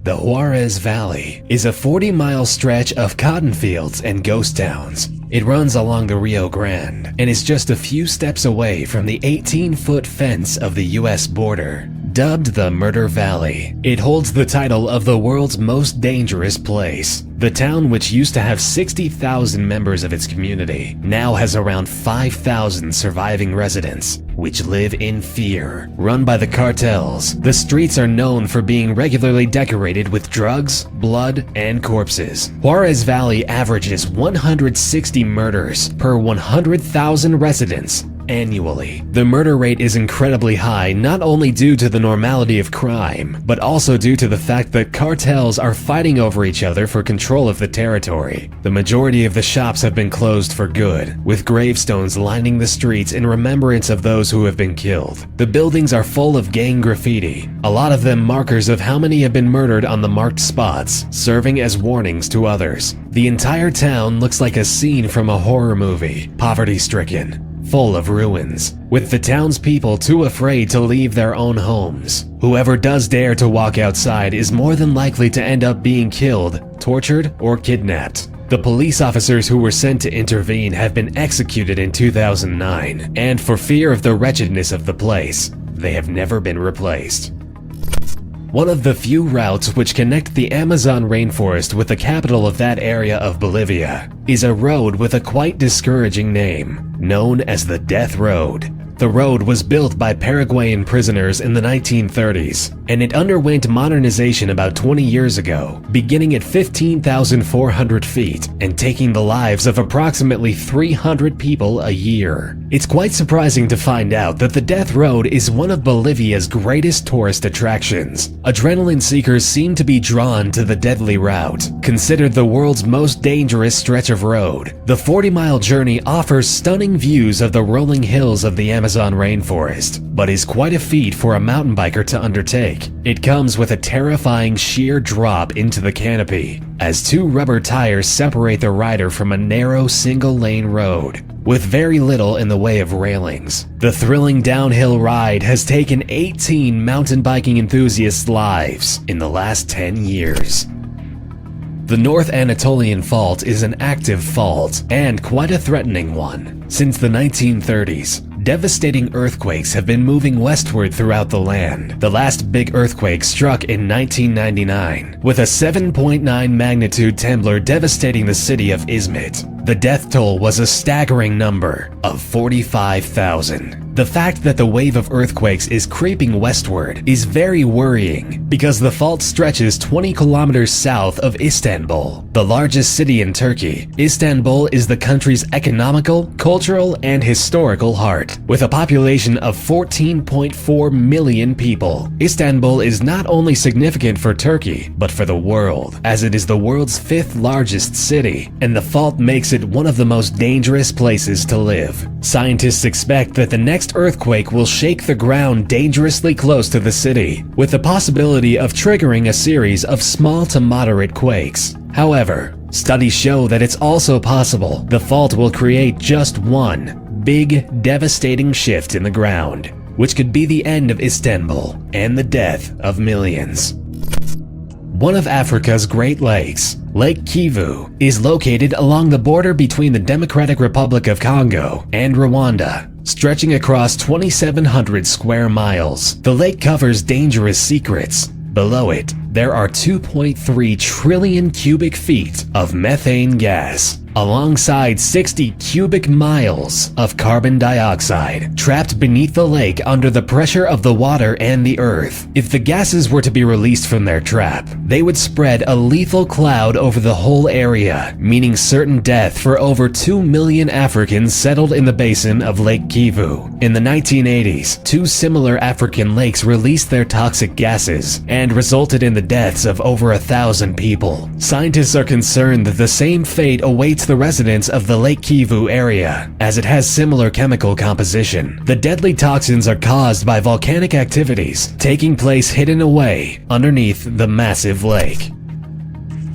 The Juarez Valley is a 40-mile stretch of cotton fields and ghost towns. It runs along the Rio Grande and is just a few steps away from the 18-foot fence of the US border. Dubbed the Murder Valley, it holds the title of the world's most dangerous place. The town, which used to have 60,000 members of its community, now has around 5,000 surviving residents, which live in fear. Run by the cartels, the streets are known for being regularly decorated with drugs, blood, and corpses. Juarez Valley averages 160 murders per 100,000 residents annually. The murder rate is incredibly high, not only due to the normality of crime, but also due to the fact that cartels are fighting over each other for control of the territory. The majority of the shops have been closed for good, with gravestones lining the streets in remembrance of those who have been killed. The buildings are full of gang graffiti, a lot of them markers of how many have been murdered on the marked spots, serving as warnings to others. The entire town looks like a scene from a horror movie, poverty-stricken, full of ruins, with the townspeople too afraid to leave their own homes. Whoever does dare to walk outside is more than likely to end up being killed, tortured, or kidnapped. The police officers who were sent to intervene have been executed in 2009, and for fear of the wretchedness of the place, they have never been replaced. One of the few routes which connect the Amazon rainforest with the capital of that area of Bolivia is a road with a quite discouraging name, known as the Death Road. The road was built by Paraguayan prisoners in the 1930s, and it underwent modernization about 20 years ago, beginning at 15,400 feet and taking the lives of approximately 300 people a year. It's quite surprising to find out that the Death Road is one of Bolivia's greatest tourist attractions. Adrenaline seekers seem to be drawn to the deadly route, considered the world's most dangerous stretch of road. The 40-mile journey offers stunning views of the rolling hills of the Amazon rainforest, but is quite a feat for a mountain biker to undertake. It comes with a terrifying sheer drop into the canopy, as two rubber tires separate the rider from a narrow single-lane road, with very little in the way of railings. The thrilling downhill ride has taken 18 mountain biking enthusiasts' lives in the last 10 years. The North Anatolian Fault is an active fault, and quite a threatening one. Since the 1930s, devastating earthquakes have been moving westward throughout the land. The last big earthquake struck in 1999, with a 7.9 magnitude tremor devastating the city of Izmit. The death toll was a staggering number of 45,000. The fact that the wave of earthquakes is creeping westward is very worrying because the fault stretches 20 kilometers south of Istanbul, the largest city in Turkey. Istanbul is the country's economical, cultural, and historical heart. With a population of 14.4 million people, Istanbul is not only significant for Turkey, but for the world, as it is the world's 5th largest city, and the fault makes it one of the most dangerous places to live. Scientists expect that the next earthquake will shake the ground dangerously close to the city, with the possibility of triggering a series of small to moderate quakes. However, studies show that it's also possible the fault will create just one big, devastating shift in the ground, which could be the end of Istanbul and the death of millions. One of Africa's Great Lakes, Lake Kivu, is located along the border between the Democratic Republic of Congo and Rwanda, stretching across 2,700 square miles. The lake covers dangerous secrets. Below it, there are 2.3 trillion cubic feet of methane gas, alongside 60 cubic miles of carbon dioxide trapped beneath the lake under the pressure of the water and the earth. If the gases were to be released from their trap, they would spread a lethal cloud over the whole area, meaning certain death for over 2 million Africans settled in the basin of Lake Kivu. In the 1980s, 2 similar African lakes released their toxic gases and resulted in the deaths of over 1,000 people. Scientists are concerned that the same fate awaits the residents of the Lake Kivu area, as it has similar chemical composition. The deadly toxins are caused by volcanic activities taking place hidden away underneath the massive lake.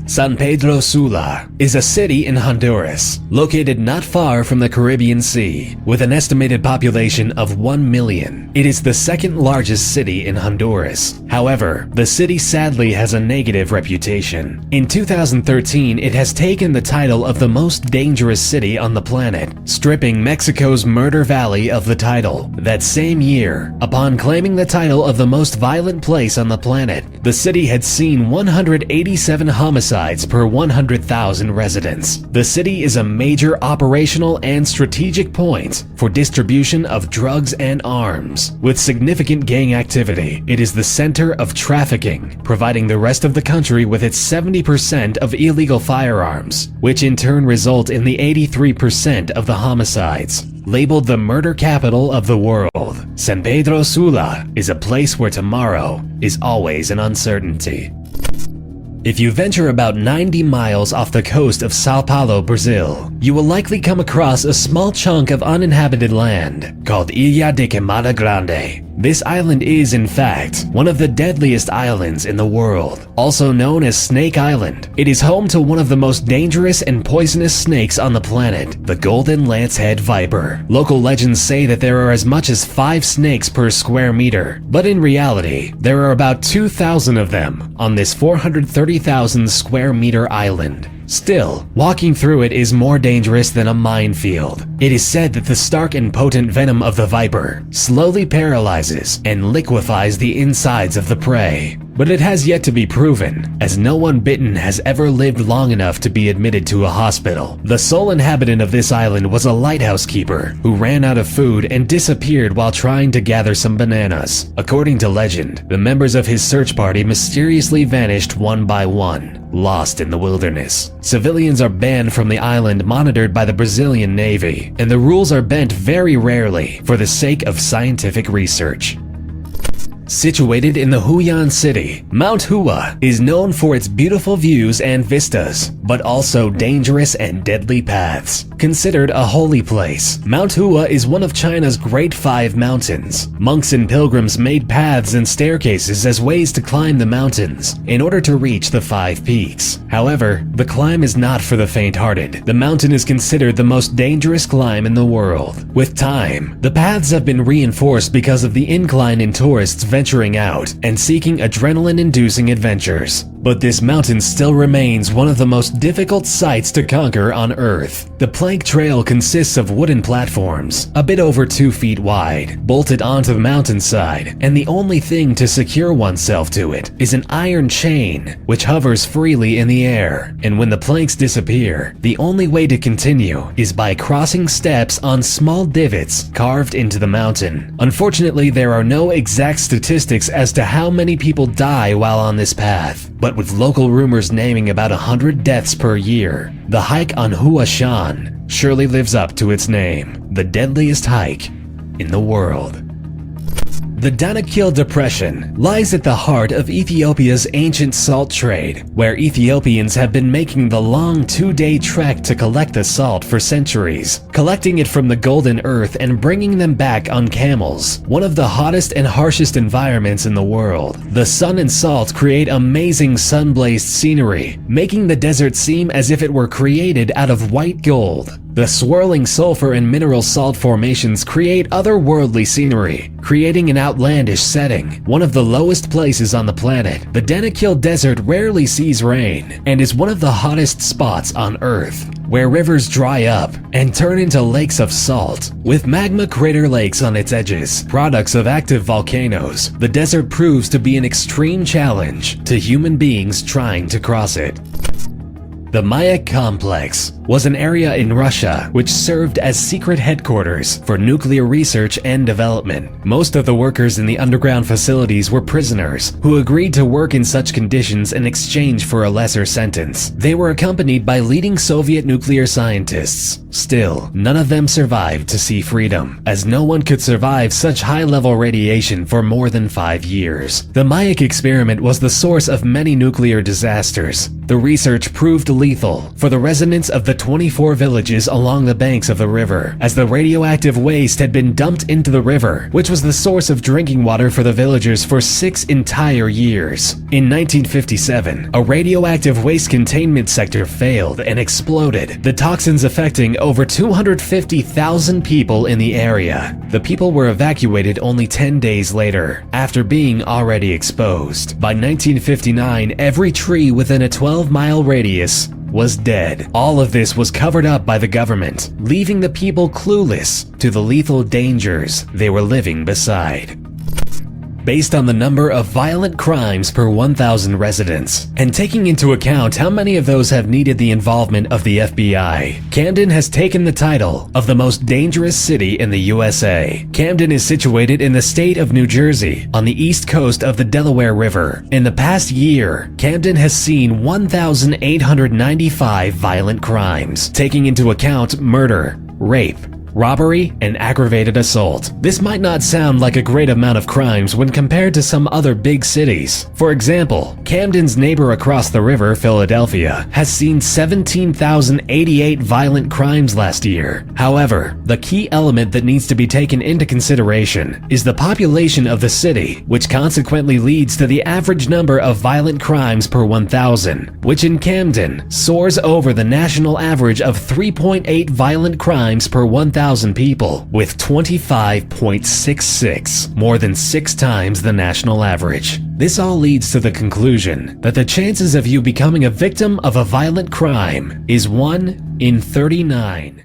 San Pedro Sula is a city in Honduras, located not far from the Caribbean Sea, with an estimated population of 1 million. It is the second largest city in Honduras. However, the city sadly has a negative reputation. In 2013, it has taken the title of the most dangerous city on the planet, stripping Mexico's Murder Valley of the title. That same year, upon claiming the title of the most violent place on the planet, the city had seen 187 homicides per 100,000 residents. The city is a major operational and strategic point for distribution of drugs and arms. With significant gang activity, it is the center of trafficking, providing the rest of the country with its 70% of illegal firearms, which in turn result in the 83% of the homicides. Labeled the murder capital of the world, San Pedro Sula is a place where tomorrow is always an uncertainty. If you venture about 90 miles off the coast of Sao Paulo, Brazil, you will likely come across a small chunk of uninhabited land called ILHA de Queimada Grande. This island is, in fact, one of the deadliest islands in the world, also known as Snake Island. It is home to one of the most dangerous and poisonous snakes on the planet, the golden lancehead viper. Local legends say that there are as much as 5 snakes per square meter, but in reality, there are about 2,000 of them on this 430,000 square meter island. Still, walking through it is more dangerous than a minefield. It is said that the stark and potent venom of the viper slowly paralyzes and liquefies the insides of the prey. But it has yet to be proven, as no one bitten has ever lived long enough to be admitted to a hospital. The sole inhabitant of this island was a lighthouse keeper who ran out of food and disappeared while trying to gather some bananas. According to legend, the members of his search party mysteriously vanished one by one, lost in the wilderness. Civilians are banned from the island, monitored by the Brazilian Navy, and the rules are bent very rarely for the sake of scientific research. Situated in the Huyan city, Mount Hua is known for its beautiful views and vistas, but also dangerous and deadly paths. Considered a holy place, Mount Hua is one of China's Great Five Mountains. Monks and pilgrims made paths and staircases as ways to climb the mountains in order to reach the 5 peaks. However, the climb is not for the faint-hearted. The mountain is considered the most dangerous climb in the world. With time, the paths have been reinforced because of the incline in tourists venturing out and seeking adrenaline-inducing adventures. But this mountain still remains one of the most difficult sights to conquer on Earth. The plank trail consists of wooden platforms, a bit over 2 feet wide, bolted onto the mountainside, and the only thing to secure oneself to it is an iron chain, which hovers freely in the air. And when the planks disappear, the only way to continue is by crossing steps on small divots carved into the mountain. Unfortunately, there are no exact statistics as to how many people die while on this path, but with local rumors naming about 100 deaths per year, the hike on Hua Shan surely lives up to its name, the deadliest hike in the world. The Danakil Depression lies at the heart of Ethiopia's ancient salt trade, where Ethiopians have been making the long 2-day trek to collect the salt for centuries, collecting it from the golden earth and bringing them back on camels. One of the hottest and harshest environments in the world, the sun and salt create amazing sun-blazed scenery, making the desert seem as if it were created out of white gold. The swirling sulfur and mineral salt formations create otherworldly scenery, creating an outlandish setting. One of the lowest places on the planet, the Danakil Desert rarely sees rain and is one of the hottest spots on Earth, where rivers dry up and turn into lakes of salt. With magma crater lakes on its edges, products of active volcanoes, the desert proves to be an extreme challenge to human beings trying to cross it. The MAYAK complex was an area in Russia which served as secret headquarters for nuclear research and development. Most of the workers in the underground facilities were prisoners who agreed to work in such conditions in exchange for a lesser sentence. They were accompanied by leading Soviet nuclear scientists. Still, none of them survived to see freedom, as no one could survive such high-level radiation for more than 5 years. The MAYAK experiment was the source of many nuclear disasters, The research proved lethal for the residents of the 24 villages along the banks of the river, as the radioactive waste had been dumped into the river, which was the source of drinking water for the villagers for 6 entire years. In 1957, a radioactive waste containment sector failed and exploded, the toxins affecting over 250,000 people in the area. The people were evacuated only 10 days later, after being already exposed. By 1959, every tree within a 12-mile radius was dead. All of this was covered up by the government, leaving the people clueless to the lethal dangers they were living beside. Based on the number of violent crimes per 1,000 residents, and taking into account how many of those have needed the involvement of the FBI, Camden has taken the title of the most dangerous city in the USA. Camden is situated in the state of New Jersey, on the east coast of the Delaware River. In the past year, Camden has seen 1,895 violent crimes, taking into account murder, rape, robbery, and aggravated assault. This might not sound like a great amount of crimes when compared to some other big cities. For example, Camden's neighbor across the river, Philadelphia, has seen 17,088 violent crimes last year. However, the key element that needs to be taken into consideration is the population of the city, which consequently leads to the average number of violent crimes per 1,000, which in Camden soars over the national average of 3.8 violent crimes per 1,000 people, with 25.66, more than 6 times the national average. This all leads to the conclusion that the chances of you becoming a victim of a violent crime is 1 in 39.